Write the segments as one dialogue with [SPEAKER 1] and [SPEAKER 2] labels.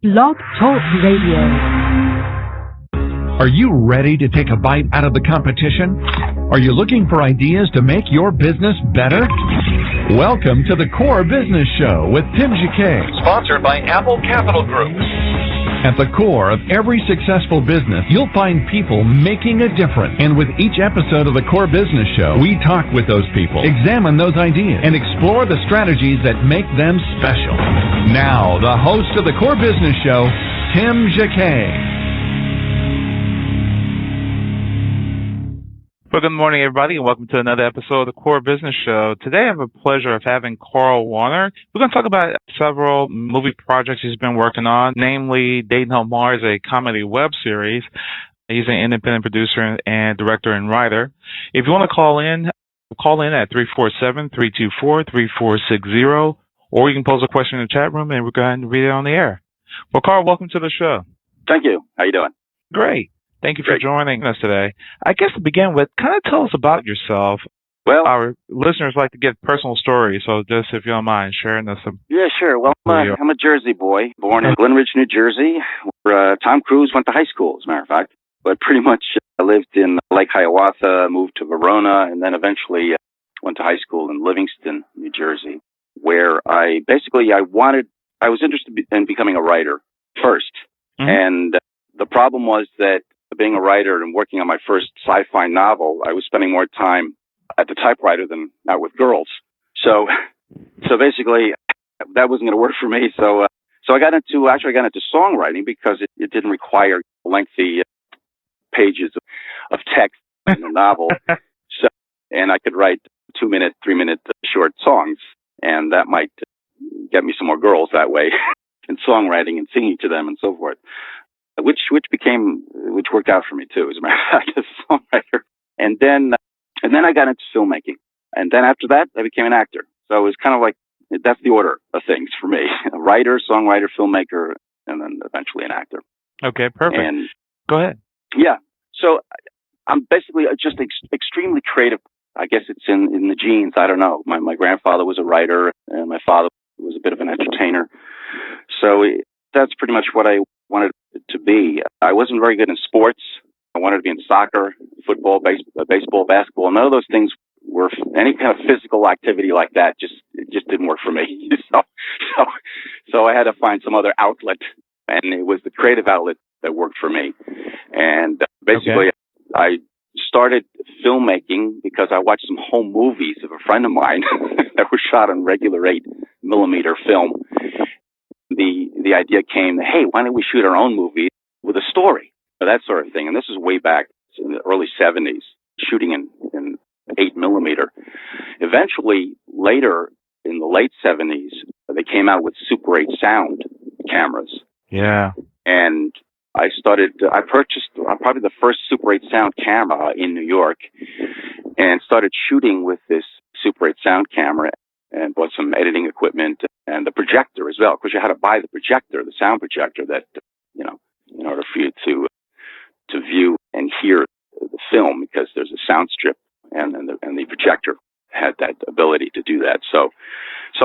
[SPEAKER 1] Blog Talk Radio.
[SPEAKER 2] Are you ready to take a bite out of the competition? Are you looking for ideas to make your business better? Welcome to the Core Business Show with Tim Jacquet, sponsored by Apple Capital Group. At the core of every successful business, you'll find people making a difference. And with each episode of the Core Business Show, we talk with those people, examine those ideas, and explore the strategies that make them special. Now, the host of the Core Business Show, Tim Jacquet.
[SPEAKER 3] Well, good morning, everybody, and welcome to another episode of the Core Business Show. Today, I have a pleasure of having Carl Warner. We're going to talk about several movie projects he's been working on, namely Dating Home Mars, a comedy web series. He's an independent producer and director and writer. If you want to call in at 347-324-3460, or you can pose a question in the chat room, and we'll go ahead and read it on the air. Well, Carl, welcome to the show.
[SPEAKER 4] Thank you. How you doing?
[SPEAKER 3] Great. Thank you for joining us today. I guess to begin with, kind of tell us about yourself.
[SPEAKER 4] Well,
[SPEAKER 3] our listeners like to get personal stories, so just if you don't mind sharing us some.
[SPEAKER 4] Yeah, sure. Well, I'm a Jersey boy, born in Glen Ridge, New Jersey, where Tom Cruise went to high school, as a matter of fact. But pretty much I lived in Lake Hiawatha, moved to Verona, and then eventually went to high school in Livingston, New Jersey, where I was interested in becoming a writer first. Mm-hmm. And the problem was that being a writer and working on my first sci-fi novel, I was spending more time at the typewriter than out with girls. So basically, that wasn't going to work for me. So I got into songwriting because it didn't require lengthy pages of text in a novel. And I could write 2-minute, 3-minute short songs, and that might get me some more girls that way in songwriting and singing to them and so forth. Which worked out for me too, as a matter of fact, as a songwriter. And then I got into filmmaking, and then after that, I became an actor. So it was kind of like that's the order of things for me: a writer, songwriter, filmmaker, and then eventually an actor.
[SPEAKER 3] Okay, perfect. And go ahead.
[SPEAKER 4] Yeah. So I'm basically just extremely creative. I guess it's in the genes. I don't know. My grandfather was a writer, and my father was a bit of an entertainer. So that's pretty much what I wanted to be. I wasn't very good in sports. I wanted to be in soccer, football, baseball, basketball. None of those things were any kind of physical activity like that. It just didn't work for me. So I had to find some other outlet, and it was the creative outlet that worked for me. And basically, I started filmmaking because I watched some home movies of a friend of mine that were shot on regular 8mm film. The idea came that, hey, why don't we shoot our own movie with a story, or that sort of thing. And this is way back in the early 70s, shooting in 8mm. Eventually, later in the late 70s, they came out with Super 8 sound cameras.
[SPEAKER 3] Yeah.
[SPEAKER 4] And I purchased probably the first Super 8 sound camera in New York and started shooting with this Super 8 sound camera and bought some editing equipment and the projector as well, because you had to buy the projector, the sound projector that, in order for you to view and hear the film, because there's a sound strip and the projector had that ability to do that. So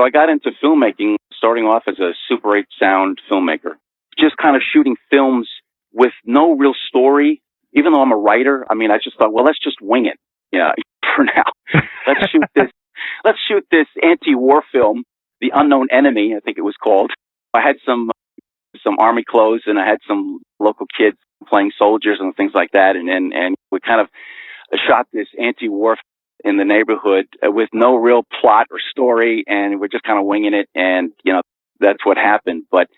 [SPEAKER 4] I got into filmmaking, starting off as a Super 8 sound filmmaker, just kind of shooting films with no real story. Even though I'm a writer, I just thought, well, let's just wing it. Yeah, for now. Let's shoot this anti-war film, The Unknown Enemy, I think it was called. I had some army clothes, and I had some local kids playing soldiers and things like that, and we kind of shot this anti-war in the neighborhood with no real plot or story, and we're just kind of winging it, and that's what happened. But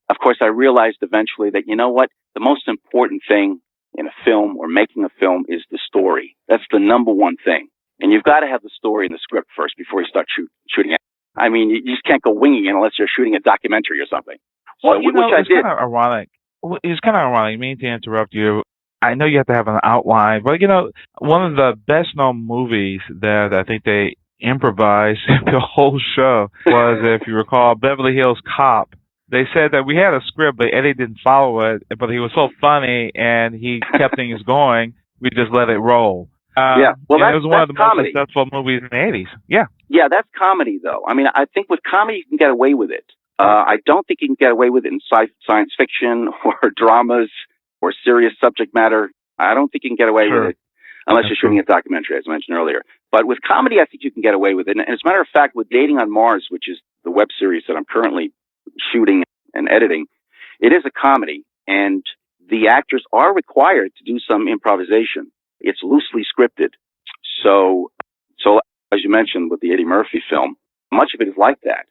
[SPEAKER 4] of course, I realized eventually that the most important thing in a film or making a film is the story. That's the number one thing. And you've got to have the story and the script first before you start shooting it. You just can't go winging it unless you're shooting a documentary or something.
[SPEAKER 3] Well, which I did. Kind of ironic. It's kind of ironic. I mean to interrupt you. I know you have to have an outline, but one of the best-known movies that I think they improvised the whole show was, if you recall, Beverly Hills Cop. They said that we had a script, but Eddie didn't follow it. But he was so funny, and he kept things going. We just let it roll.
[SPEAKER 4] Yeah, well,
[SPEAKER 3] it was one of the
[SPEAKER 4] comedy.
[SPEAKER 3] most successful movies in the 80s. Yeah.
[SPEAKER 4] Yeah, that's comedy, though. I think with comedy, you can get away with it. I don't think you can get away with it in science fiction or dramas or serious subject matter. I don't think you can get away with it unless you're shooting a documentary, as I mentioned earlier. But with comedy, I think you can get away with it. And as a matter of fact, with Dating on Mars, which is the web series that I'm currently shooting and editing, it is a comedy, and the actors are required to do some improvisation. It's loosely scripted. So as you mentioned with the Eddie Murphy film, much of it is like that.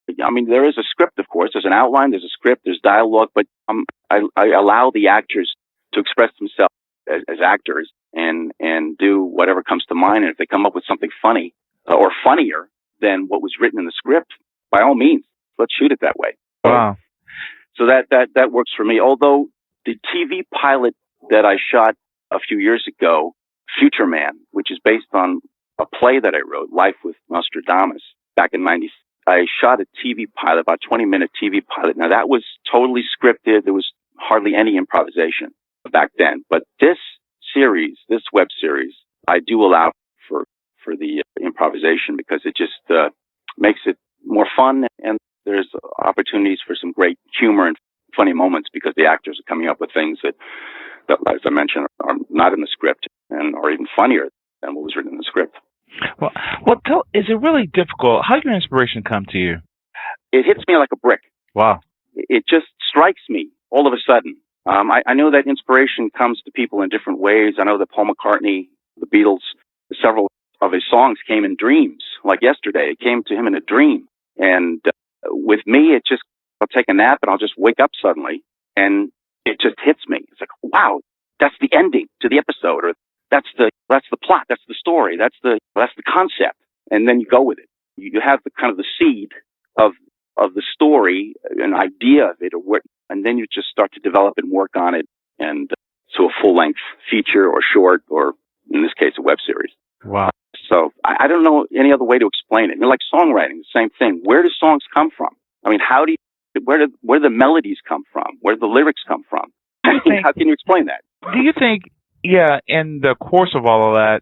[SPEAKER 4] There is a script, of course. There's an outline, there's a script, there's dialogue, but I allow the actors to express themselves as actors and do whatever comes to mind. And if they come up with something funny or funnier than what was written in the script, by all means, let's shoot it that way.
[SPEAKER 3] Wow.
[SPEAKER 4] So that works for me. Although the TV pilot that I shot a few years ago, Future Man, which is based on a play that I wrote, Life with Nostradamus, back in '96. I shot a TV pilot, about 20-minute TV pilot. Now, that was totally scripted. There was hardly any improvisation back then. But this series, this web series, I do allow for the improvisation because it just makes it more fun, and there's opportunities for some great humor and funny moments because the actors are coming up with things that, as I mentioned, are not in the script and are even funnier than what was written in the script.
[SPEAKER 3] Well, is it really difficult? How did your inspiration come to you?
[SPEAKER 4] It hits me like a brick.
[SPEAKER 3] Wow.
[SPEAKER 4] It just strikes me all of a sudden. I know that inspiration comes to people in different ways. I know that Paul McCartney, the Beatles, several of his songs came in dreams. Like yesterday, it came to him in a dream. And with me, I'll take a nap and I'll just wake up suddenly and it just hits me. It's like, wow, that's the ending to the episode, or that's the plot, that's the story, that's the concept, and then you go with it. You have the kind of the seed of the story, an idea of it, and then you just start to develop and work on it, and to a full length feature or short, or in this case, a web series.
[SPEAKER 3] Wow.
[SPEAKER 4] So I don't know any other way to explain it. Like songwriting, the same thing. Where do songs come from? I mean, where do the melodies come from? Where do the lyrics come from? How can you explain that?
[SPEAKER 3] Do you think, in the course of all of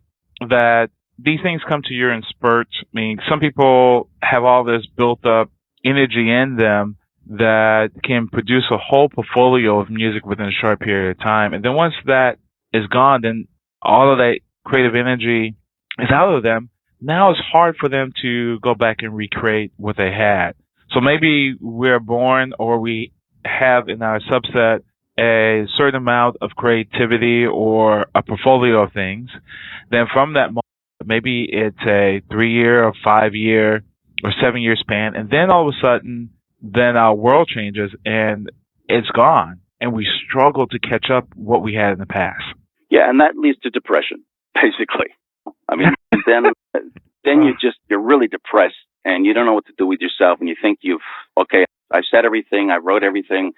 [SPEAKER 3] that these things come to you in spurts? I mean, some people have all this built up energy in them that can produce a whole portfolio of music within a short period of time. And then once that is gone, then all of that creative energy is out of them. Now it's hard for them to go back and recreate what they had. So maybe we're born, or we have in our subset a certain amount of creativity or a portfolio of things. Then from that moment, maybe it's a 3-year or 5-year or 7-year span. And then all of a sudden, then our world changes and it's gone. And we struggle to catch up what we had in the past.
[SPEAKER 4] Yeah, and that leads to depression, basically. I mean, then you're really depressed and you don't know what to do with yourself, and you think I've said everything, I wrote everything,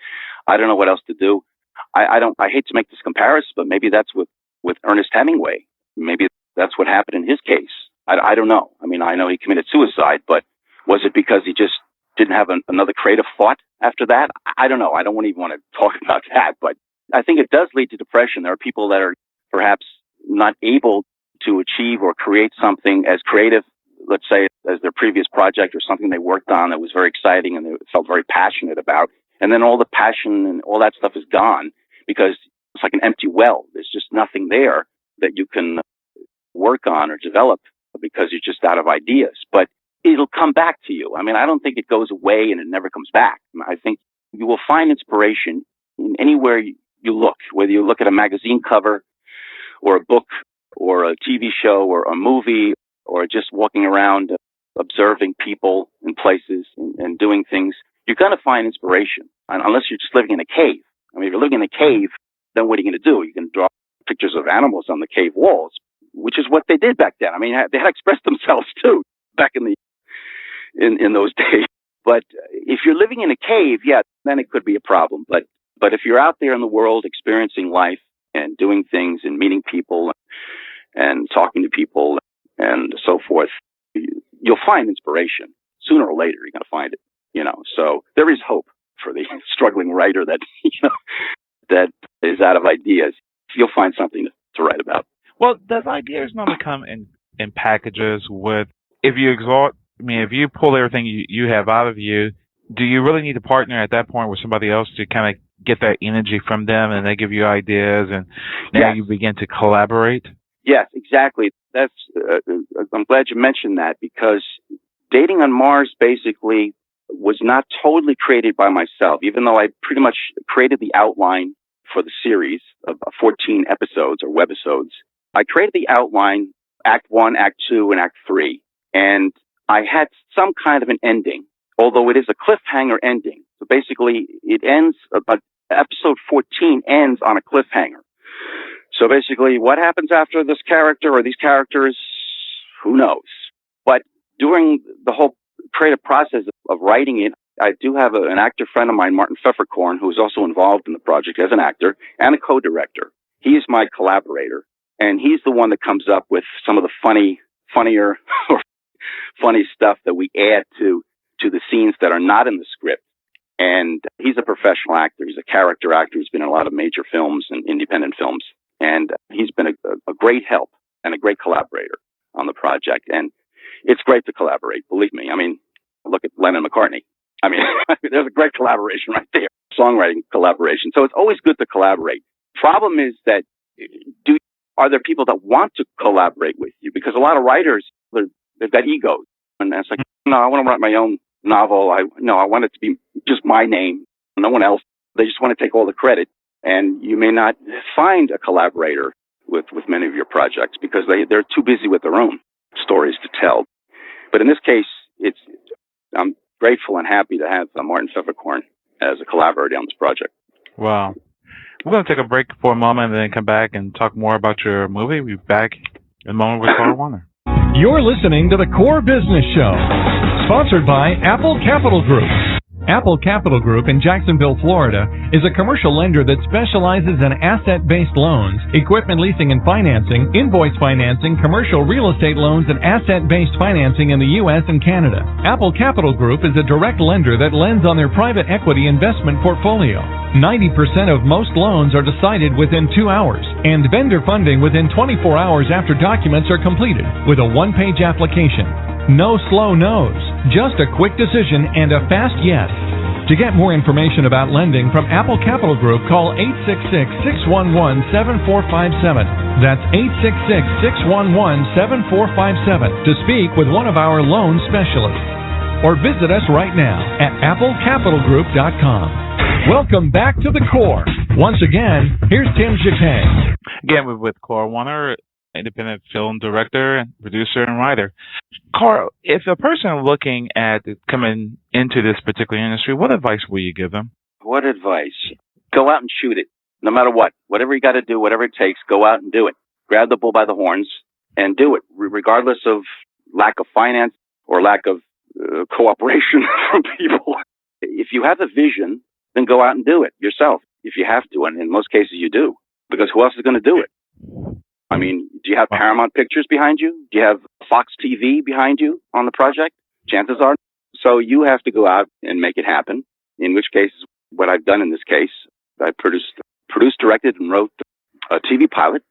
[SPEAKER 4] I don't know what else to do. I hate to make this comparison, but maybe that's with Ernest Hemingway. Maybe that's what happened in his case. I don't know. I mean, I know he committed suicide, but was it because he just didn't have another creative thought after that? I don't know. I don't even want to talk about that, but I think it does lead to depression. There are people that are perhaps not able to achieve or create something as creative, let's say, as their previous project or something they worked on that was very exciting and they felt very passionate about. And then all the passion and all that stuff is gone because it's like an empty well. There's just nothing there that you can work on or develop because you're just out of ideas. But it'll come back to you. I mean, I don't think it goes away and it never comes back. I think you will find inspiration in anywhere you look, whether you look at a magazine cover or a book or a TV show or a movie or just walking around observing people and places and doing things. You're going to find inspiration unless you're just living in a cave. I mean, if you're living in a cave, then what are you going to do? You can draw pictures of animals on the cave walls, which is what they did back then. I mean, they had expressed themselves too back in those days. But if you're living in a cave, then it could be a problem. But if you're out there in the world experiencing life and doing things and meeting people and talking to people and so forth, you'll find inspiration. Sooner or later, you're going to find it. So there is hope for the struggling writer that is out of ideas. You'll find something to write about.
[SPEAKER 3] Well, does ideas normally come in packages with, if you pull everything you have out of you, do you really need to partner at that point with somebody else to kind of get that energy from them, and they give you ideas, and now you begin to collaborate?
[SPEAKER 4] Yes, exactly. That's. I'm glad you mentioned that, because Dating on Mars basically was not totally created by myself, even though I pretty much created the outline for the series of 14 episodes or webisodes. I created the outline, Act 1, Act 2, and Act 3, and I had some kind of an ending, although it is a cliffhanger ending. So basically, it ends, episode 14 ends on a cliffhanger. So basically, what happens after this character or these characters, who knows? But during the whole creative process of writing it, I do have an actor friend of mine, Martin Pfefferkorn, who is also involved in the project as an actor and a co-director. He's my collaborator, and he's the one that comes up with some of the funnier or funny stuff that we add to the scenes that are not in the script. And he's a professional actor. He's a character actor. He's been in a lot of major films and independent films. And he's been a great help and a great collaborator on the project. And it's great to collaborate, believe me. I mean, look at Lennon McCartney. I mean, there's a great collaboration right there, songwriting collaboration. So it's always good to collaborate. Problem is that are there people that want to collaborate with you? Because a lot of writers, they've got egos. And it's like, no, I want to write my own novel. I want it to be just my name, no one else. They just want to take all the credit. And you may not find a collaborator with many of your projects because they're too busy with their own stories to tell. But in this case, I'm grateful and happy to have Martin Pfefferkorn as a collaborator on this project.
[SPEAKER 3] Wow. We're going to take a break for a moment and then come back and talk more about your movie. We'll be back in a moment with Carl Warner.
[SPEAKER 2] You're listening to the Core Business Show, sponsored by Apple Capital Group. Apple Capital Group in Jacksonville, Florida, is a commercial lender that specializes in asset-based loans, equipment leasing and financing, invoice financing, commercial real estate loans, and asset-based financing in the U.S. and Canada. Apple Capital Group is a direct lender that lends on their private equity investment portfolio. 90% of most loans are decided within 2 hours, and vendor funding within 24 hours after documents are completed with a one-page application. No slow no's, just a quick decision and a fast yes. To get more information about lending from Apple Capital Group, call 866-611-7457. That's 866-611-7457 to speak with one of our loan specialists. Or visit us right now at applecapitalgroup.com. Welcome back to the Core. Once again, here's Tim Jacquet.
[SPEAKER 3] Again, we're with Carl Warner, independent film director, producer, and writer. Carl, if a person looking at coming into this particular industry, what advice will you give them?
[SPEAKER 4] What advice? Go out and shoot it, no matter what. Whatever you got to do, whatever it takes, go out and do it. Grab the bull by the horns and do it, regardless of lack of finance or lack of cooperation from people. If you have a vision, then go out and do it yourself if you have to. And in most cases, you do, because who else is going to do it? I mean, do you have Paramount Pictures behind you? Do you have Fox TV behind you on the project? Chances are. So you have to go out and make it happen, in which case, what I've done in this case, I produced, directed, and wrote a TV pilot,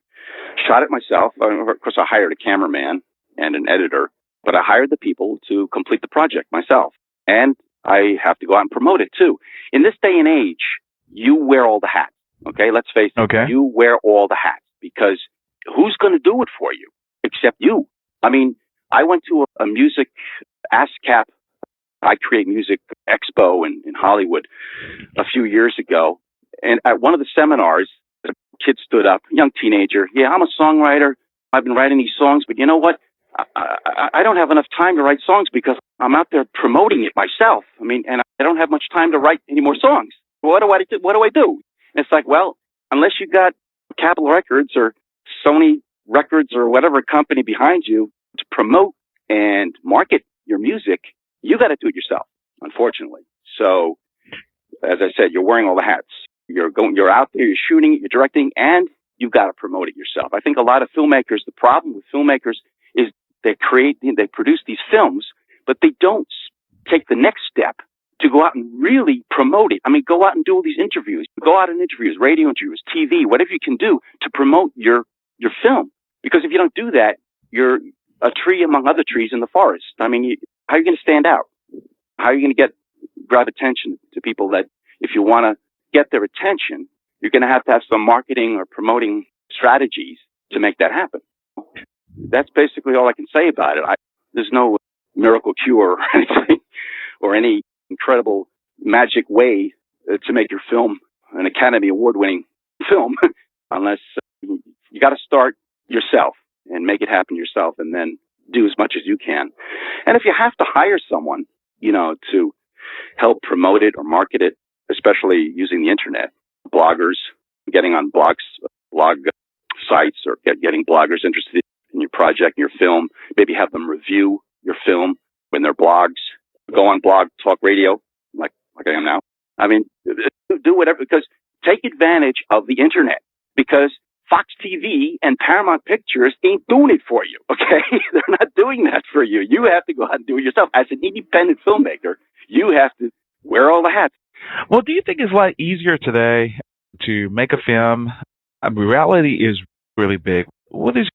[SPEAKER 4] shot it myself. Of course, I hired a cameraman and an editor, but I hired the people to complete the project myself. And I have to go out and promote it, too. In this day and age, you wear all the hats, okay? Let's face it. Okay. You wear all the hats, because who's going to do it for you except you? I mean, I went to a music ASCAP, I Create Music Expo in Hollywood a few years ago. And at one of the seminars, a kid stood up, a young teenager. Yeah, I'm a songwriter. I've been writing these songs, but you know what? I don't have enough time to write songs because I'm out there promoting it myself. I mean, and I don't have much time to write any more songs. What do I do? And it's like, well, unless you got Capitol Records or Sony Records or whatever company behind you to promote and market your music, you got to do it yourself, unfortunately. So, as I said, you're wearing all the hats. You're out there, you're shooting, you're directing, and you've got to promote it yourself. I think a lot of filmmakers, the problem with filmmakers is they produce these films, but they don't take the next step to go out and really promote it. I mean, go out and do all these interviews. Go out and interviews, radio interviews, TV, whatever you can do to promote your film. Because if you don't do that, you're a tree among other trees in the forest. I mean, how are you going to stand out? How are you going to get grab attention to people that if you want to get their attention, you're going to have some marketing or promoting strategies to make that happen. That's basically all I can say about it. There's no miracle cure or anything or any incredible magic way to make your film an Academy Award-winning film unless you got to start yourself and make it happen yourself and then do as much as you can. And if you have to hire someone, to help promote it or market it, especially using the internet, bloggers, getting on blog sites or getting bloggers interested in your project, your film, maybe have them review your film in their blogs, go on Blog Talk Radio, like I am now. I mean, do whatever, because take advantage of the internet, because Fox TV and Paramount Pictures ain't doing it for you, okay? They're not doing that for you. You have to go out and do it yourself. As an independent filmmaker, you have to wear all the hats.
[SPEAKER 3] Well, do you think it's a lot easier today to make a film? Reality is really big. What is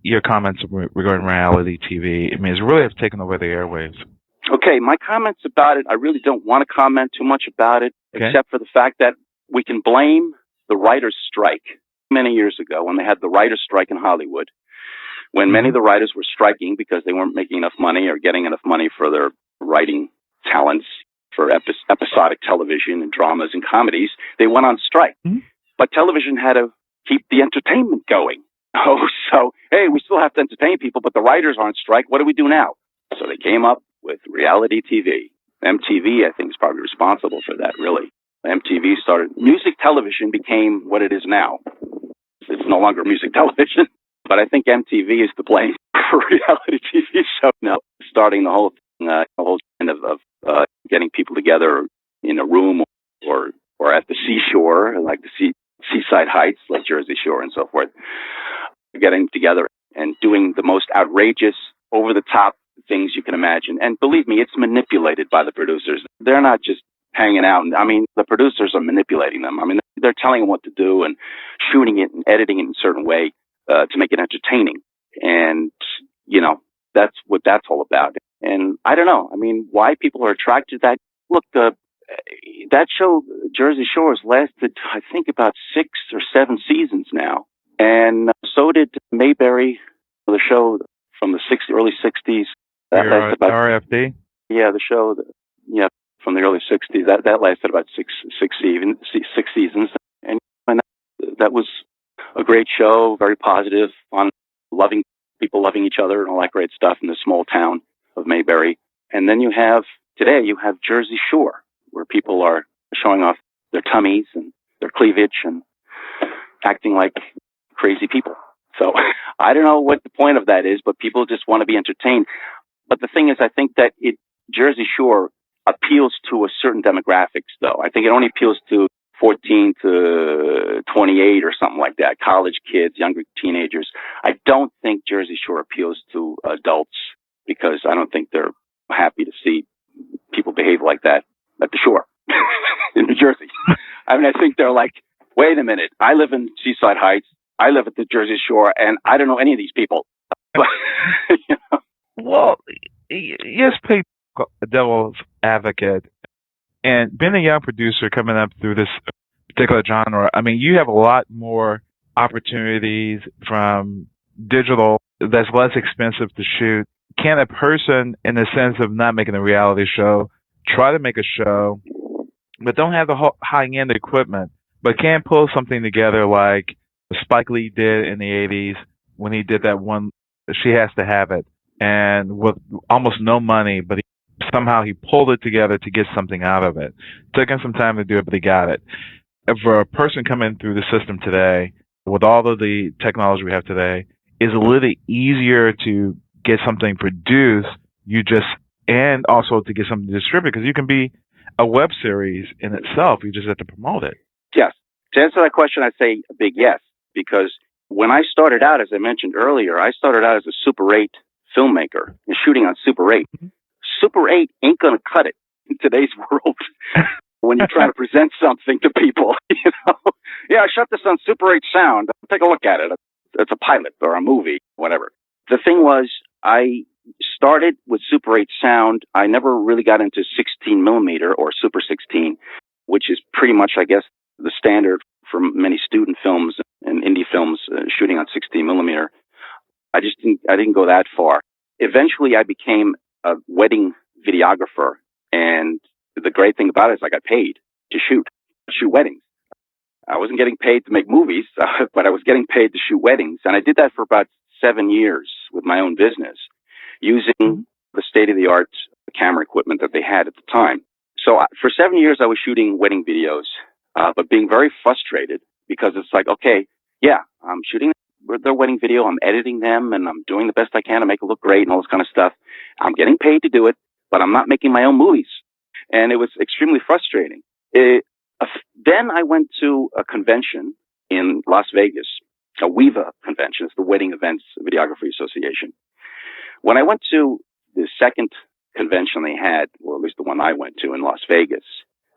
[SPEAKER 3] your comments regarding reality TV? I mean, it's really have taken over the airwaves.
[SPEAKER 4] Okay, my comments about it, I really don't want to comment too much about it, except for the fact that we can blame the writers' strike. Many years ago, when they had the writers' strike in Hollywood, when many of the writers were striking because they weren't making enough money or getting enough money for their writing talents for episodic television and dramas and comedies, they went on strike. Mm-hmm. But television had to keep the entertainment going. Oh, so, hey, we still have to entertain people, but the writers are on strike. What do we do now? So they came up with reality TV. MTV, I think, is probably responsible for that, really. MTV started. Music television became what it is now. It's no longer music television, but I think MTV is to blame for reality TV show now, starting the whole trend of getting people together in a room or at the seashore, like the seaside heights, like Jersey Shore and so forth, getting together and doing the most outrageous, over-the-top things you can imagine. And believe me, it's manipulated by the producers. They're not just hanging out. I mean, the producers are manipulating them. I mean, they're telling them what to do and shooting it and editing it in a certain way to make it entertaining. And, that's what that's all about. And I don't know. I mean, why people are attracted to that. Look, that show, Jersey Shore, has lasted, I think, about 6 or 7 seasons now. And so did Mayberry, the show from the early 60s. That lasted about,
[SPEAKER 3] RFD?
[SPEAKER 4] Yeah, the show, from the early 60s. That lasted about six seasons. And that was a great show, very positive, on people loving each other and all that great stuff in the small town of Mayberry. And then today you have Jersey Shore, where people are showing off their tummies and their cleavage and acting like crazy people. So I don't know what the point of that is, but people just want to be entertained. But the thing is, I think that Jersey Shore appeals to a certain demographics, though. I think it only appeals to 14 to 28 or something like that, college kids, younger teenagers. I don't think Jersey Shore appeals to adults because I don't think they're happy to see people behave like that at the shore in New Jersey. I mean, I think they're like, wait a minute, I live in Seaside Heights, I live at the Jersey Shore, and I don't know any of these people.
[SPEAKER 3] Well, yes, play devil's advocate. And being a young producer coming up through this particular genre, I mean, you have a lot more opportunities from digital that's less expensive to shoot. Can a person, in the sense of not making a reality show, try to make a show, but don't have the high-end equipment, but can pull something together like Spike Lee did in the 80s when he did that one, She Has to Have It, and with almost no money, but somehow he pulled it together to get something out of it. Took him some time to do it, but he got it. For a person coming through the system today, with all of the technology we have today, it's a little easier to get something produced, and also to get something distributed, because you can be a web series in itself. You just have to promote it.
[SPEAKER 4] Yes. To answer that question, I'd say a big yes, because when I started out, as I mentioned earlier, I started out as a Super 8 filmmaker and shooting on Super 8. Mm-hmm. Super 8 ain't going to cut it in today's world when you're trying to present something to people. Yeah, I shot this on Super 8 sound. Take a look at it. It's a pilot or a movie, whatever. The thing was, I started with Super 8 sound. I never really got into 16 millimeter or Super 16, which is pretty much, I guess, the standard for many student films and indie films shooting on 16 millimeter. I didn't go that far. Eventually, I became a wedding videographer, and the great thing about it is I got paid to shoot weddings. I wasn't getting paid to make movies, but I was getting paid to shoot weddings, and I did that for about 7 years with my own business, using the state-of-the-art camera equipment that they had at the time. So for 7 years, I was shooting wedding videos, but being very frustrated because it's like, okay, yeah, I'm shooting their wedding video, I'm editing them, and I'm doing the best I can to make it look great and all this kind of stuff. I'm getting paid to do it, but I'm not making my own movies. And it was extremely frustrating. Then I went to a convention in Las Vegas, a WEVA convention. It's the Wedding Events Videography Association. When I went to the second convention they had, or at least the one I went to in Las Vegas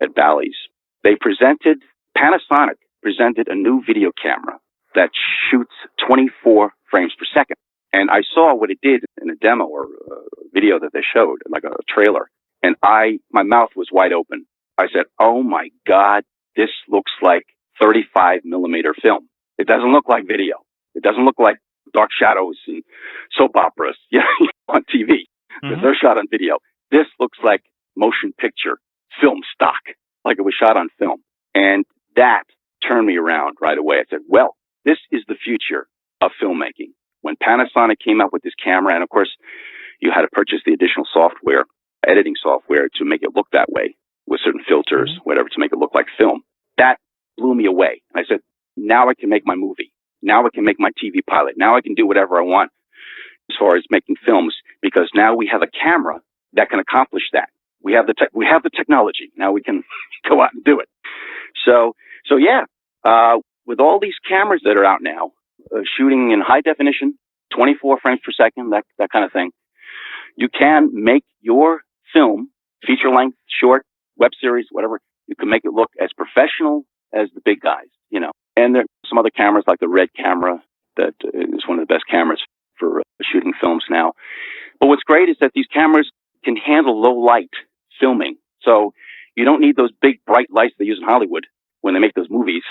[SPEAKER 4] at Bally's, Panasonic presented a new video camera that shoots 24 frames per second. And I saw what it did in a demo or a video that they showed, like a trailer. And my mouth was wide open. I said, oh my God, this looks like 35 millimeter film. It doesn't look like video. It doesn't look like dark shadows and soap operas on TV. Because they're shot on video. This looks like motion picture film stock, like it was shot on film. And that turned me around right away. I said, well, this is the future of filmmaking. When Panasonic came out with this camera, and of course, you had to purchase the additional software, editing software, to make it look that way, with certain filters, whatever, to make it look like film. That blew me away. I said, now I can make my movie. Now I can make my TV pilot. Now I can do whatever I want as far as making films, because now we have a camera that can accomplish that. We have the technology. Now we can go out and do it. So yeah, with all these cameras that are out now, shooting in high definition, 24 frames per second, that kind of thing, you can make your film, feature length, short, web series, whatever. You can make it look as professional as the big guys, And there are some other cameras like the Red camera that is one of the best cameras for shooting films now. But what's great is that these cameras can handle low light filming. So you don't need those big bright lights they use in Hollywood when they make those movies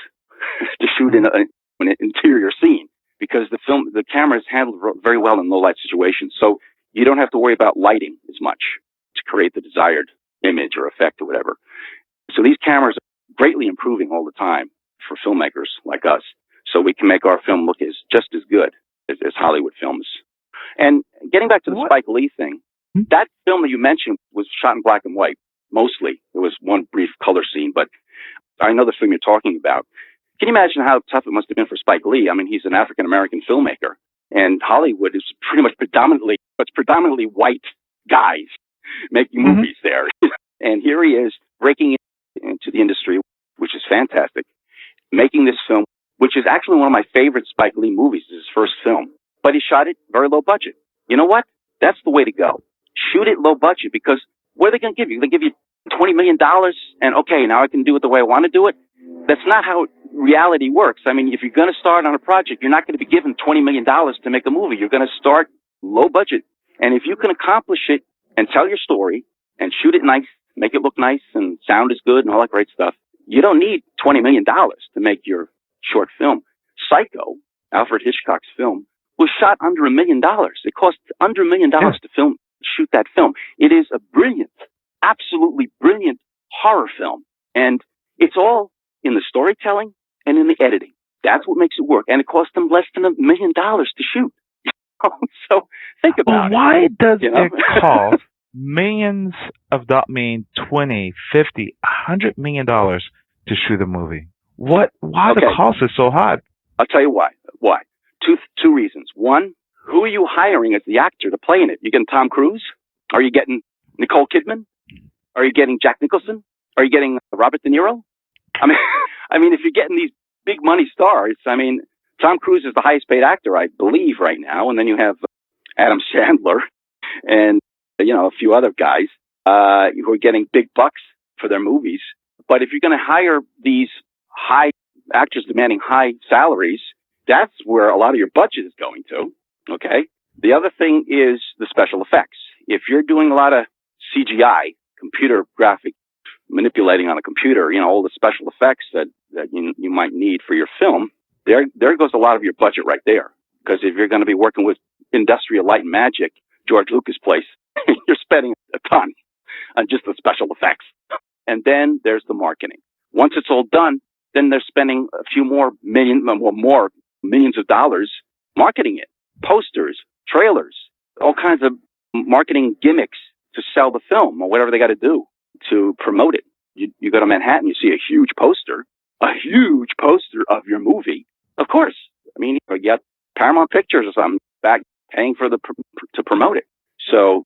[SPEAKER 4] to shoot in an interior scene, because the cameras handle very well in low light situations. So you don't have to worry about lighting as much to create the desired image or effect or whatever. So these cameras are greatly improving all the time for filmmakers like us, so we can make our film look just as good as Hollywood films. And getting back to the Spike Lee thing, that film that you mentioned was shot in black and white, mostly. There was one brief color scene, but I know the film you're talking about. Can you imagine how tough it must have been for Spike Lee? I mean, he's an African-American filmmaker, and Hollywood is pretty much predominantly white guys making movies there. And here he is breaking into the industry, which is fantastic, making this film, which is actually one of my favorite Spike Lee movies. It's his first film, but he shot it very low budget. You know what? That's the way to go. Shoot it low budget, because what are they going to give you? They give you $20 million and okay, now I can do it the way I want to do it. That's not how reality works. I mean, if you're going to start on a project, you're not going to be given $20 million to make a movie. You're going to start low budget. And if you can accomplish it and tell your story and shoot it nice, make it look nice and sound is good and all that great stuff, you don't need $20 million to make your short film. Psycho, Alfred Hitchcock's film, was shot under $1 million. It cost under $1 million to shoot that film. It is a brilliant, absolutely brilliant horror film. And it's all in the storytelling and in the editing. That's what makes it work. And it cost them less than $1 million to shoot. So think about it.
[SPEAKER 3] Why does it cost millions of dollars, 20, 50, $100 million to shoot a movie? Why the cost is so high?
[SPEAKER 4] I'll tell you why. Why? Two reasons. One, who are you hiring as the actor to play in it? You getting Tom Cruise? Are you getting Nicole Kidman? Are you getting Jack Nicholson? Are you getting Robert De Niro? I mean, if you're getting these big money stars, Tom Cruise is the highest paid actor, I believe, right now. And then you have Adam Sandler and, a few other guys who are getting big bucks for their movies. But if you're going to hire these high actors demanding high salaries, that's where a lot of your budget is going to. Okay. The other thing is the special effects. if you're doing a lot of CGI, computer graphic manipulating on a computer, all the special effects that you might need for your film, there goes a lot of your budget right there. Because if you're going to be working with Industrial Light and Magic, George Lucas place, you're spending a ton on just the special effects. And then there's the marketing. Once it's all done, then they're spending a few more millions of dollars marketing it. Posters, trailers, all kinds of marketing gimmicks to sell the film or whatever they got to do to promote it. You go to Manhattan, you see a huge poster of your movie. Of course. I mean, you got Paramount Pictures or something back paying for to promote it. So,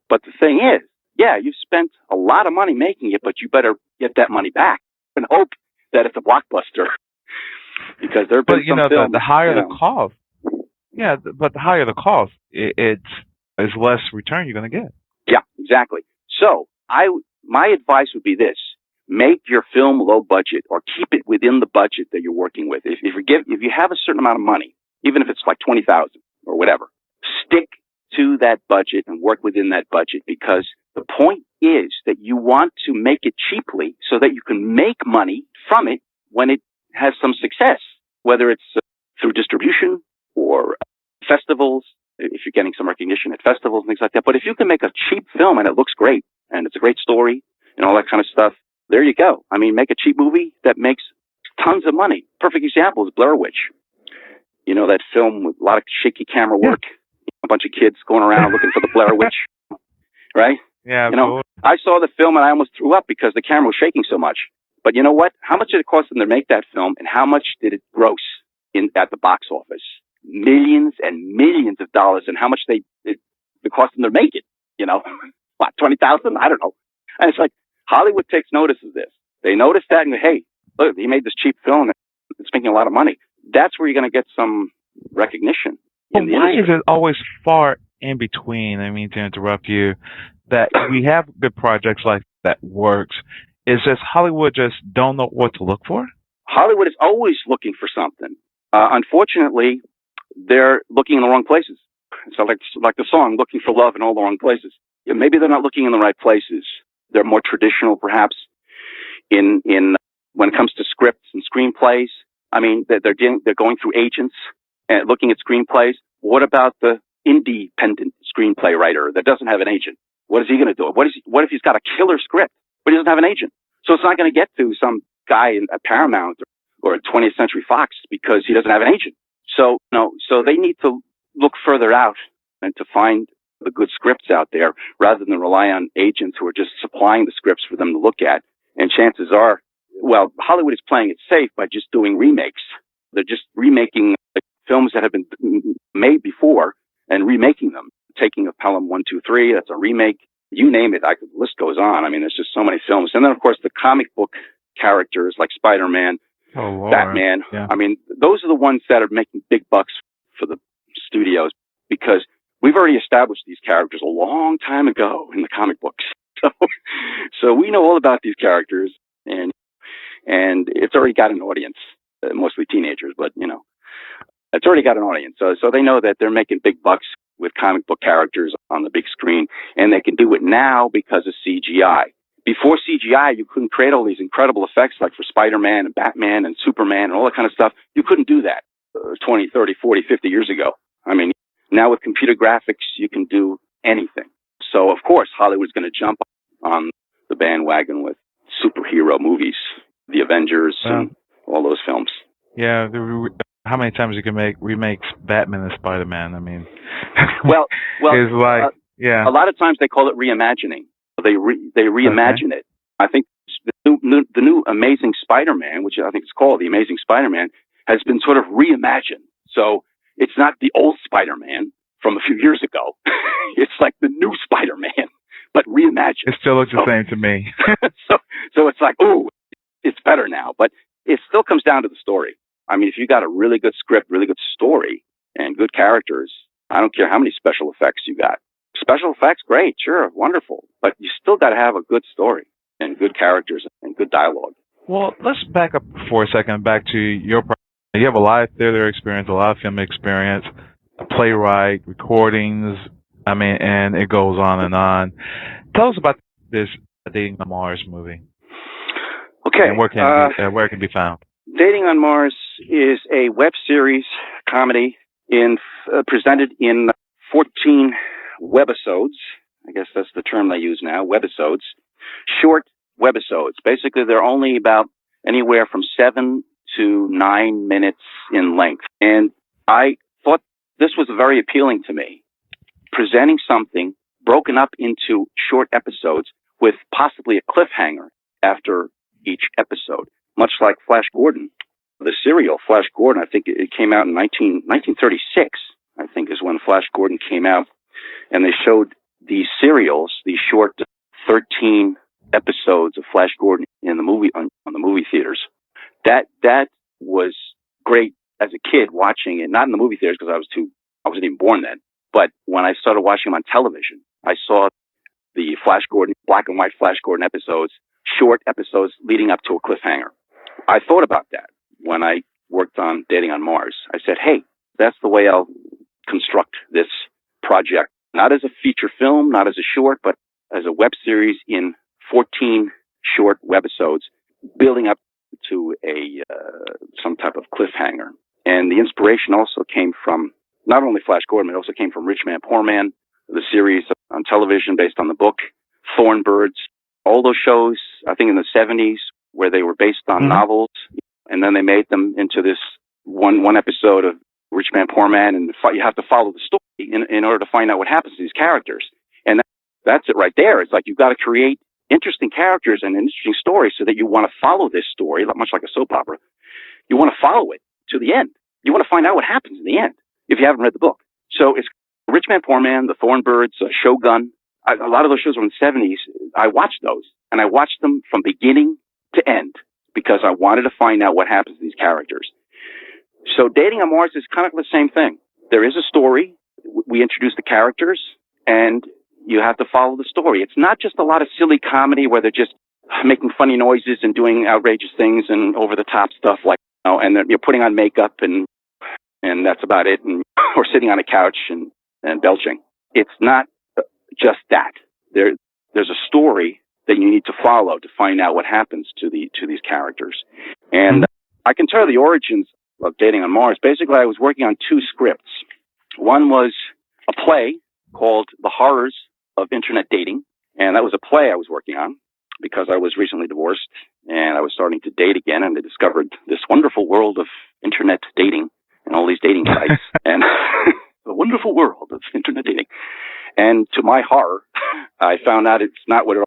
[SPEAKER 4] but the thing is, yeah, you spent a lot of money making it, but you better get that money back and hope that it's a blockbuster. Because there have been some films,
[SPEAKER 3] the higher the cost. Yeah, but the higher the cost, it's less return you're going to get.
[SPEAKER 4] Yeah, exactly. So my advice would be this: make your film low budget, or keep it within the budget that you're working with. If you have a certain amount of money, even if it's like $20,000 or whatever, stick to that budget and work within that budget, because the point is that you want to make it cheaply so that you can make money from it when it has some success, whether it's through distribution or festivals, if you're getting some recognition at festivals and things like that. But if you can make a cheap film and it looks great and it's a great story and all that kind of stuff, there you go. I mean, make a cheap movie that makes tons of money. Perfect example is Blair Witch. That film with a lot of shaky camera work, a bunch of kids going around looking for the Blair Witch, right?
[SPEAKER 3] Yeah.
[SPEAKER 4] I saw the film and I almost threw up because the camera was shaking so much. But you know what? How much did it cost them to make that film, and how much did it gross at the box office? Millions and millions of dollars, and how much it cost them to make it? What, 20,000? I don't know. And it's like Hollywood takes notice of this. They notice that and go, hey, look, he made this cheap film and it's making a lot of money. That's where you're going to get some recognition.
[SPEAKER 3] But why is it always far in between? I mean, to interrupt you, that we have good projects like that works. Is just Hollywood just don't know what to look for?
[SPEAKER 4] Hollywood is always looking for something. Unfortunately, they're looking in the wrong places. So like the song, looking for love in all the wrong places. Yeah, maybe they're not looking in the right places. They're more traditional, perhaps, in when it comes to scripts and screenplays. I mean, they're going through agents and looking at screenplays. What about the independent screenplay writer that doesn't have an agent? What is he going to do? What if he's got a killer script, but he doesn't have an agent? So it's not going to get to some guy at Paramount or at 20th Century Fox because he doesn't have an agent. So they need to look further out and to find the good scripts out there rather than rely on agents who are just supplying the scripts for them to look at. And chances are, well, Hollywood is playing it safe by just doing remakes. They're just remaking films that have been made before and remaking them. Taking of Pelham 1, 2, 3, that's a remake. You name it, the list goes on. I mean, there's just so many films. And then, of course, the comic book characters like Spider-Man, Batman.
[SPEAKER 3] Yeah.
[SPEAKER 4] I mean, those are the ones that are making big bucks for the studios because we've already established these characters a long time ago in the comic books. So we know all about these characters, and it's already got an audience, mostly teenagers, but, it's already got an audience. So they know that they're making big bucks with comic book characters on the big screen, and they can do it now because of CGI. Before CGI, you couldn't create all these incredible effects like for Spider-Man and Batman and Superman and all that kind of stuff. You couldn't do that 20, 30, 40, 50 years ago. I mean, now with computer graphics, you can do anything. So, of course, Hollywood's going to jump on the bandwagon with superhero movies, the Avengers and all those films.
[SPEAKER 3] Yeah, how many times you can make remakes Batman and Spider-Man? I mean,
[SPEAKER 4] well,
[SPEAKER 3] it's like, yeah.
[SPEAKER 4] A lot of times they call it reimagining. They reimagine it. I think the new Amazing Spider-Man, which I think it's called the Amazing Spider-Man, has been sort of reimagined. So it's not the old Spider-Man from a few years ago. It's like the new Spider-Man, but reimagined.
[SPEAKER 3] It still looks the same to me.
[SPEAKER 4] So it's like, oh, it's better now. But it still comes down to the story. I mean, if you got a really good script, really good story, and good characters, I don't care how many special effects you got. Special effects, great, sure, wonderful. But you still got to have a good story and good characters and good dialogue.
[SPEAKER 3] Well, let's back up for a second, back to your project. You have a lot of theater experience, a lot of film experience, a playwright, recordings, I mean, and it goes on and on. Tell us about this Dating on Mars movie
[SPEAKER 4] Okay.
[SPEAKER 3] and where it can be found.
[SPEAKER 4] Dating on Mars is a web series comedy presented in 14 webisodes. I guess that's the term they use now, webisodes. Short webisodes. Basically, they're only about anywhere from 7 to 9 minutes in length. And I thought this was very appealing to me. Presenting something broken up into short episodes with possibly a cliffhanger after each episode, much like Flash Gordon. The serial Flash Gordon, I think it came out in 1936, I think is when Flash Gordon came out. And they showed these serials, these short 13 episodes of Flash Gordon in the movie on the movie theaters. That was great as a kid watching it, not in the movie theaters because I wasn't even born then. But when I started watching them on television, I saw the Flash Gordon, black and white Flash Gordon episodes, short episodes leading up to a cliffhanger. I thought about that when I worked on Dating on Mars. I said, hey, that's the way I'll construct this project. Not as a feature film, not as a short, but as a web series in 14 short webisodes, building up to some type of cliffhanger. And the inspiration also came from not only Flash Gordon, but it also came from Rich Man, Poor Man, the series on television based on the book, Thornbirds, all those shows, I think in the 70s, where they were based on novels, and then they made them into this one episode of Rich Man, Poor Man, and you have to follow the story in order to find out what happens to these characters. And that's it right there. It's like you've got to create interesting characters and an interesting story so that you want to follow this story, much like a soap opera. You want to follow it to the end. You want to find out what happens in the end if you haven't read the book. So it's Rich Man, Poor Man, The Thornbirds, Shogun. A lot of those shows were in the 70s. I watched those, and I watched them from beginning to end because I wanted to find out what happens to these characters. So Dating on Mars is kind of the same thing. There is a story. We introduce the characters, and you have to follow the story. It's not just a lot of silly comedy where they're just making funny noises and doing outrageous things and over-the-top stuff and you're putting on makeup and that's about it, or sitting on a couch and belching. It's not just that. There's a story that you need to follow to find out what happens to these characters. And I can tell the origins of Dating on Mars. Basically, I was working on two scripts. One was a play called The Horrors of Internet Dating, and that was a play I was working on because I was recently divorced and I was starting to date again, and I discovered this wonderful world of Internet dating and all these dating sites and the wonderful world of Internet dating. And to my horror, I found out it's not what it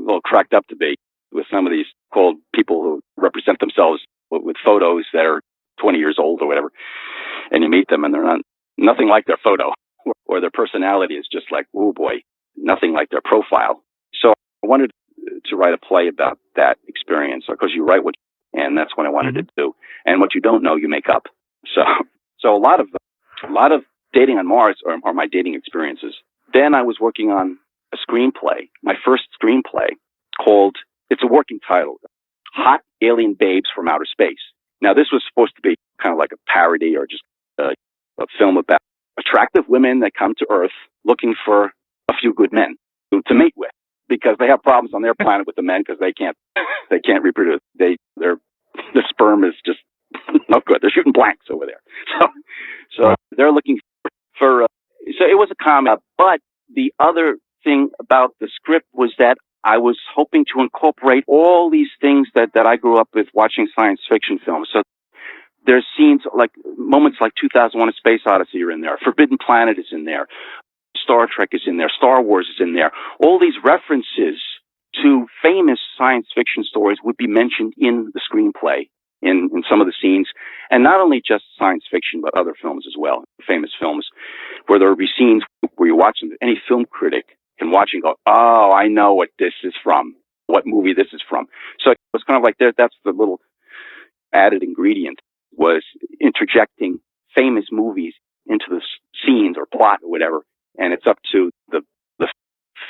[SPEAKER 4] all cracked up to be, with some of these called people who represent themselves with photos that are 20 years old or whatever. And you meet them and they're nothing like their photo, or their personality is just like, oh boy, nothing like their profile. So I wanted to write a play about that experience, because you write and that's what I wanted to do. And what you don't know, you make up. So a lot of Dating on Mars are my dating experiences. Then I was working on a screenplay, my first screenplay, called, it's a working title, Hot Alien Babes from Outer Space. Now, this was supposed to be kind of like a parody or just a film about attractive women that come to Earth looking for a few good men to mate with, because they have problems on their planet with the men because they can't reproduce. The sperm is just no good. They're shooting blanks over there. So they're looking for so it was a comedy. But the other thing about the script was that I was hoping to incorporate all these things that I grew up with watching science fiction films. So there's scenes like moments like 2001: A Space Odyssey are in there. Forbidden Planet is in there. Star Trek is in there. Star Wars is in there. All these references to famous science fiction stories would be mentioned in the screenplay, in some of the scenes. And not only just science fiction, but other films as well, famous films, where there would be scenes where you watch them. Any film critic can watch and go, oh, I know what this is from, what movie this is from. So it was kind of like that's the little added ingredient, was interjecting famous movies into the scenes or plot or whatever. And it's up to the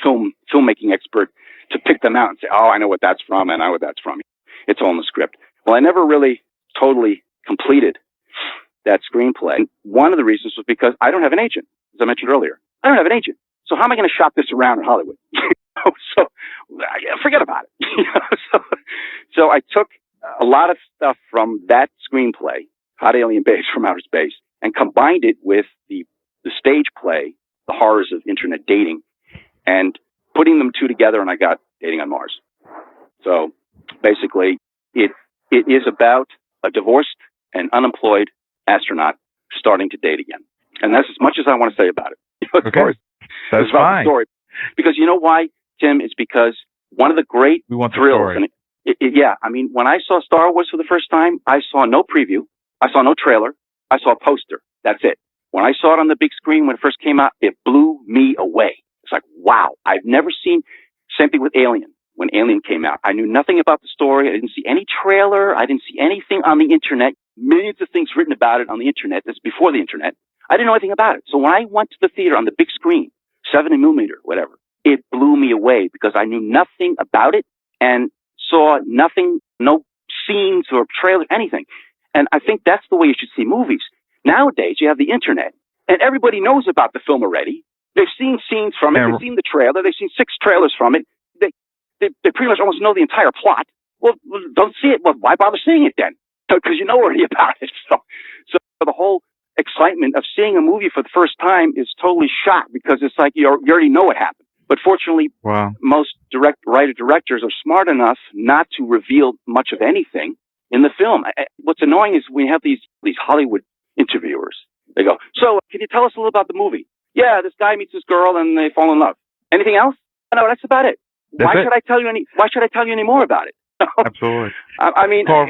[SPEAKER 4] filmmaking expert to pick them out and say, oh, I know what that's from, and I know what that's from. It's all in the script. Well, I never really totally completed that screenplay. One of the reasons was because I don't have an agent, as I mentioned earlier. I don't have an agent. So how am I going to shop this around in Hollywood? So forget about it. So I took a lot of stuff from that screenplay, Hot Alien Babes from Outer Space, and combined it with the stage play, The Horrors of Internet Dating, and putting them two together, and I got Dating on Mars. So basically, it is about a divorced and unemployed astronaut starting to date again. And that's as much as I want to say about it. Of course,
[SPEAKER 3] that's fine.
[SPEAKER 4] The story. Because you know why, Tim? It's because one of the great thrills. And yeah, I mean, when I saw Star Wars for the first time, I saw no preview. I saw no trailer. I saw a poster. That's it. When I saw it on the big screen when it first came out, it blew me away. It's like, wow, I've never seen. Same thing with Alien. When Alien came out, I knew nothing about the story. I didn't see any trailer. I didn't see anything on the internet. Millions of things written about it on the internet. That's before the internet. I didn't know anything about it. So when I went to the theater on the big screen, 70 millimeter, whatever, it blew me away because I knew nothing about it and saw nothing, no scenes or trailer, anything. And I think that's the way you should see movies. Nowadays, you have the internet, and everybody knows about the film already. They've seen scenes from it. They've seen the trailer. They've seen 6 trailers from it. They pretty much almost know the entire plot. Well, don't see it. Well, why bother seeing it then? Because you know already about it. So the whole excitement of seeing a movie for the first time is totally shot because it's like you already know what happened. But fortunately, most directors are smart enough not to reveal much of anything in the film. What's annoying is we have these Hollywood interviewers. They go, so can you tell us a little about the movie? Yeah, this guy meets this girl and they fall in love. Anything else? No, that's about it. Why should I tell you any more about it?
[SPEAKER 3] Absolutely.
[SPEAKER 4] I mean,
[SPEAKER 3] Paul,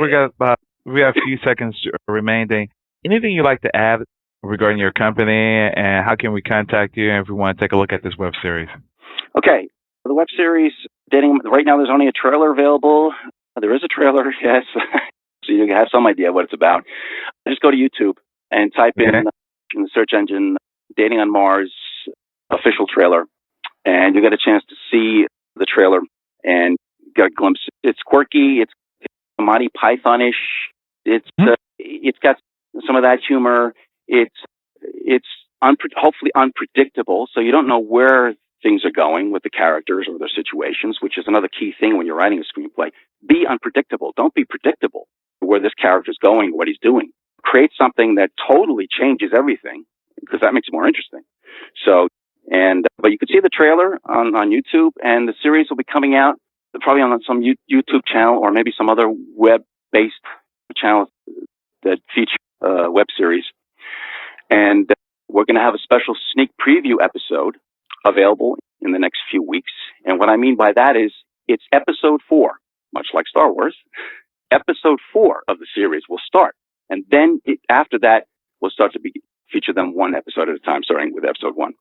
[SPEAKER 3] we have a few seconds remaining. Anything you'd like to add regarding your company, and how can we contact you if we want to take a look at this web series?
[SPEAKER 4] Okay, the web series dating. Right now, there's only a trailer available. There is a trailer, yes, so you have some idea what it's about. Just go to YouTube and type in the search engine "Dating on Mars" official trailer, and you get a chance to see the trailer and get a glimpse. It's quirky. It's Monty Python-ish. It's got some of that humor. It's hopefully unpredictable, so you don't know where things are going with the characters or their situations, which is another key thing when you're writing a screenplay. Be unpredictable. Don't be predictable where this character's going, what he's doing. Create something that totally changes everything, because that makes it more interesting. So, but you can see the trailer on YouTube, and the series will be coming out probably on some YouTube channel or maybe some other web-based channel that feature web series. And we're going to have a special sneak preview episode available in the next few weeks. And what I mean by that is it's episode 4, much like Star Wars. Episode 4 of the series will start. And then after that, we'll start to feature them one episode at a time, starting with episode 1.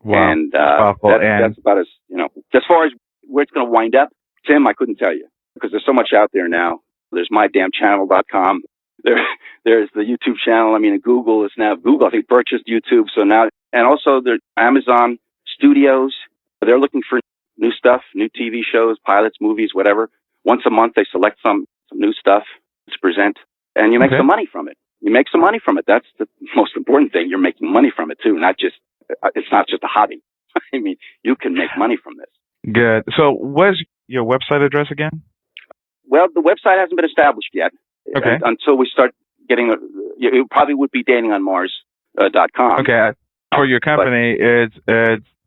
[SPEAKER 3] Wow.
[SPEAKER 4] And that's about as far as where it's going to wind up, Tim, I couldn't tell you because there's so much out there now. There's mydamnchannel.com. There's the YouTube channel. I mean, Google, I think, purchased YouTube. So now, and also there's Amazon Studios. They're looking for new stuff, new TV shows, pilots, movies, whatever. Once a month, they select some new stuff to present, and you make some money from it. You make some money from it. That's the most important thing. You're making money from it too, it's not just a hobby. I mean, you can make money from this.
[SPEAKER 3] Good. So what's your website address again?
[SPEAKER 4] Well, the website hasn't been established yet.
[SPEAKER 3] Okay.
[SPEAKER 4] Until we start getting, it probably would be datingonmars.com.
[SPEAKER 3] Okay. For your company, it's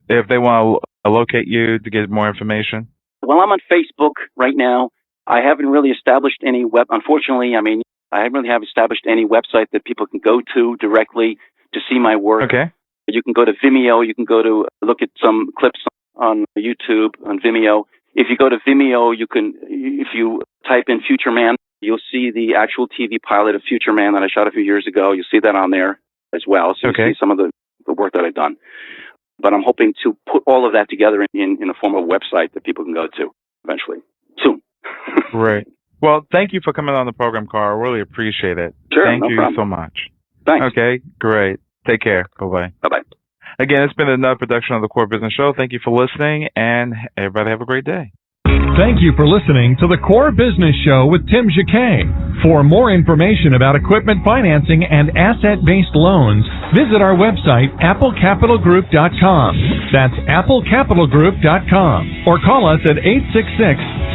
[SPEAKER 3] if they want to locate you to get more information.
[SPEAKER 4] Well, I'm on Facebook right now. I haven't really established any unfortunately, I mean, I haven't really established any website that people can go to directly to see my work.
[SPEAKER 3] Okay.
[SPEAKER 4] You can go to Vimeo. You can go to look at some clips on YouTube, on Vimeo. If you go to Vimeo, if you type in Future Man, you'll see the actual TV pilot of Future Man that I shot a few years ago. You'll see that on there as well. So you see some of the work that I've done. But I'm hoping to put all of that together in a form of website that people can go to eventually, soon.
[SPEAKER 3] Great. Well, thank you for coming on the program, Carl. I really appreciate it.
[SPEAKER 4] Sure,
[SPEAKER 3] thank
[SPEAKER 4] no
[SPEAKER 3] you
[SPEAKER 4] problem.
[SPEAKER 3] so much.
[SPEAKER 4] Thanks.
[SPEAKER 3] Okay, great. Take care. Bye-bye.
[SPEAKER 4] Bye-bye.
[SPEAKER 3] Again, it's been another production of the Core Business Show. Thank you for listening, and everybody have a great day.
[SPEAKER 2] Thank you for listening to the Core Business Show with Tim Jacquet. For more information about equipment financing and asset-based loans, visit our website, applecapitalgroup.com. That's applecapitalgroup.com. Or call us at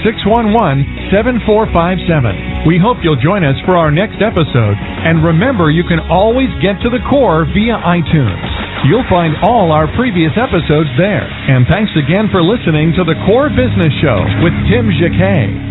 [SPEAKER 2] 866-611-7457. We hope you'll join us for our next episode. And remember, you can always get to the core via iTunes. You'll find all our previous episodes there. And thanks again for listening to the Core Business Show with Tim Jacquet.